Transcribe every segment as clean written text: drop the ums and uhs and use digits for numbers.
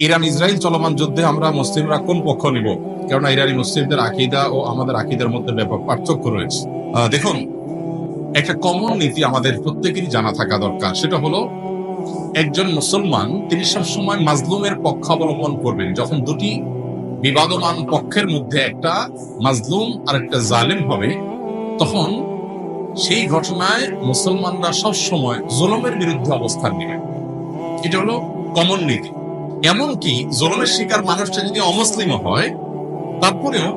Iran Israel চলমান যুদ্ধে আমরা মুসলিমরা কোন পক্ষ নিব? কেননা ইরানি মুসলিমদের আকীদা ও আমাদের আকীদার মধ্যে ব্যাপক পার্থক্য রয়েছে। দেখুন, একটা কমন নীতি আমাদের প্রত্যেকেরই জানা থাকা দরকার। সেটা হলো, একজন মুসলমান তিনি সবসময় মাজলুমের পক্ষ অবলম্বন করবেন। যখন দুটি বিবাদমান পক্ষের মধ্যে একটা মাজলুম আর একটা জালেম হবে, তখন সেই ঘটনায় মুসলমানরা সবসময় জুলুমের বিরুদ্ধে অবস্থান নেবেন। এটা হলো কমন নীতি। এমনকি জুলুমের শিকার মানুষটা যদি অমুসলিম হয়, তারপরেও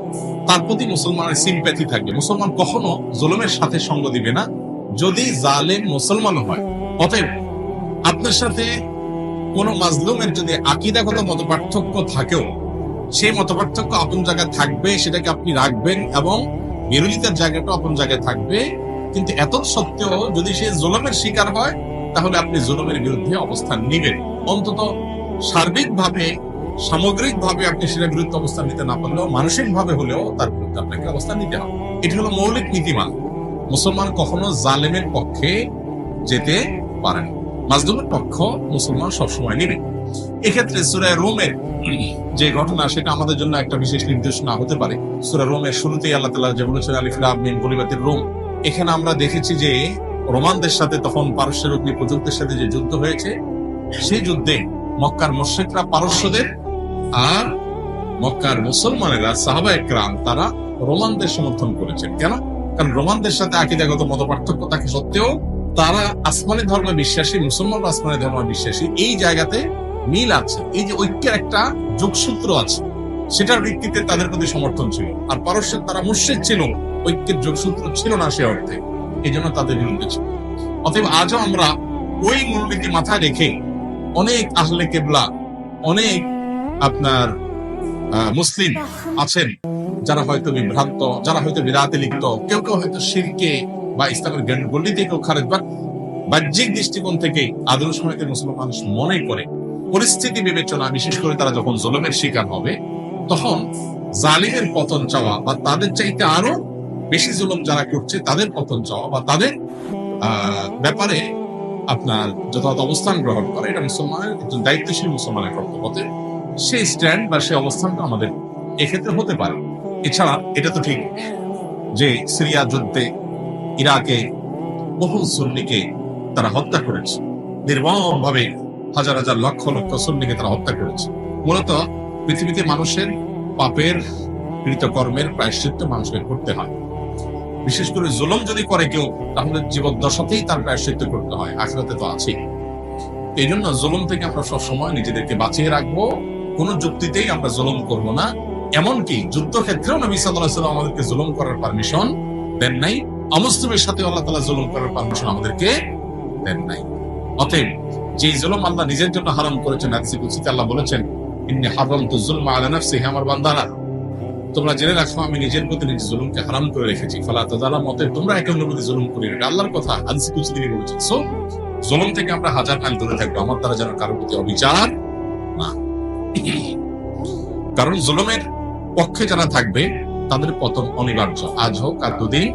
তার প্রতি মুসলমানের সিম্প্যাথি থাকবে। মুসলমান কখনো জুলুমের সাথে সঙ্গ দিবে না যদি জালেম মুসলমান হয়। অতএব আপনার সাথে কোন মাজলুমের যদি আকীদাগত মতপার্থক্য থাকেও, সেই মতপার্থক্য আপন জায়গায় থাকবে, সেটাকে আপনি রাখবেন, এবং বিরোধিতার জায়গাটা আপন জায়গায় থাকবে। কিন্তু এত সত্ত্বেও যদি সে জুলুমের শিকার হয়, তাহলে আপনি জুলুমের বিরুদ্ধে অবস্থান নিবেন। অন্তত সার্বিকভাবে, সামগ্রিকভাবে আপনি সেটার বিরুদ্ধে অবস্থান নিতে না পারলেও মানসিকভাবে হলেও তার বিরুদ্ধে আপনাকে অবস্থান নিতে হবে। এটি হলো মৌলিক নীতিমালা। মুসলমান কখনো জালেমের পক্ষে যেতে পারেন, মাজলুমের পক্ষ মুসলমান সবসময় নেবে। এক্ষেত্রে সূরা রুমের যে ঘটনা, সেটা আমাদের জন্য একটা বিশেষ নির্দেশনা হতে পারে। সূরা রুমের শুরুতেই আল্লাহ তাআলা যে বলেছেন, আলিফ লাম মিম গুলিবাতির রুম, এখানে আমরা দেখেছি যে রোমানদের সাথে তখন পারস্যের অগ্নি প্রযুক্তির সাথে যে যুদ্ধ হয়েছে, সেই যুদ্ধে মক্কার মুশরিকরা পারস্যদের আর মক্কার মুসলমানেরা সাহাবায়ে কেরাম তারা রোমানদের সমর্থন করেছেন। কেন? কারণ রোমানদের সাথে আকীদাগত মতপার্থক্য থাকে সত্ত্বেও তারা আসমানি ধর্মে বিশ্বাসী, মুসলমানরা আসমানি ধর্মে বিশ্বাসী। এই জায়গাতে মিল আছে, এই যে ঐক্যের একটা যোগসূত্র আছে, সেটার ভিত্তিতে তাদের প্রতি সমর্থন ছিল। আর পারস্যের তারা মুশরিক ছিল, ঐক্যের যোগসূত্র ছিল না সে অর্থে, এই জন্য তাদের বিরুদ্ধে ছিল। অতএব আজও আমরা ওই মূলনীতি মাথায় রেখে অনেক আহলে কেবলা, অনেক আপনার মুসলিম আছেন যারা হয়তো বিভ্রান্ত, যারা হয়তো বিদআতে লিপ্ত, কেউ কেউ হয়তো শিরকে বা ইসলামের গণ্ডিতে কেউ খারেজ, বা বাহ্যিক দৃষ্টিকোণ থেকে আধুনিক সময়তে মুসলমান মানুষ মনে করে পরিস্থিতি বিবেচনা, বিশেষ করে তারা যখন জুলুমের শিকার হবে, তখন জালিমের পতন চাওয়া বা তাদের চাইতে আরো বেশি জুলুম যারা করছে তাদের পতন চাওয়া বা তাদের ব্যাপারে আপনার যথাযথ অবস্থান গ্রহণ করা, এটা মুসলমানের একজন দায়িত্বশীল মুসলমানের কর্তব্য। সেই স্ট্যান্ড বা সেই অবস্থানটা আমাদের এক্ষেত্রে হতে পারে। এছাড়া এটা তো ঠিক যে সিরিয়া যুদ্ধে ইরাকে বহু সুন্নিকে তারা হত্যা করেছে, নির্মম ভাবে হাজার হাজার লক্ষ লক্ষ সুন্নিকে তারা হত্যা করেছে। মূলত পৃথিবীতে মানুষের পাপের কৃতকর্মের প্রায়শ্চিত্ত মানুষকে করতে হয়। বিশেষ করে জুলুম যদি করে কেউ, তাহলে জীবদ্দশাতেই তার প্রায়শ্চিত্ত করতে হয়, আখিরাতে তো আছেই। এই জন্য জুলুম থেকে আমরা সবসময় নিজেদেরকে বাঁচিয়ে রাখবো। কোন যুক্তিতেই আমরা জুলুম করব না। এমনকি যুদ্ধক্ষেত্রেও নবী সাল্লাল্লাহু আলাইহি ওয়াসাল্লাম আমাদেরকে জুলুম করার পারমিশন দেন নাই। অমুসলিমের সাথে আল্লাহ তাআলা জুলুম করার পারমিশন আমাদেরকে দেন নাই। অতএব যে জুলুম আল্লাহ নিজের জন্য হারাম করেছেন, হাদিসে কুদসিতে আল্লাহ বলেছেন, ইন্নী হারামতু যুলমা আলা নাফসি, হে আমার বান্দারা, তোমরা জেনে রাখো আমি নিজের প্রতি নিজে জুলুমকে হারাম করে রেখেছি। ফালা তাযালামু, অতএব তোমরা একে অন্যের প্রতি জুলুম করিও না। এটা আল্লাহর কথা, হাদিসে কুদসি তিনি বলেছেন। সো জুলুম থেকে আমরা হাজার মাইল দূরে থাকবো, আমার দ্বারা যেন কারোর প্রতি অবিচার না। কারণ জুলুমের পক্ষে যারা থাকবে তাদের পতন অনিবার্য, আজ হোক আর দুদিন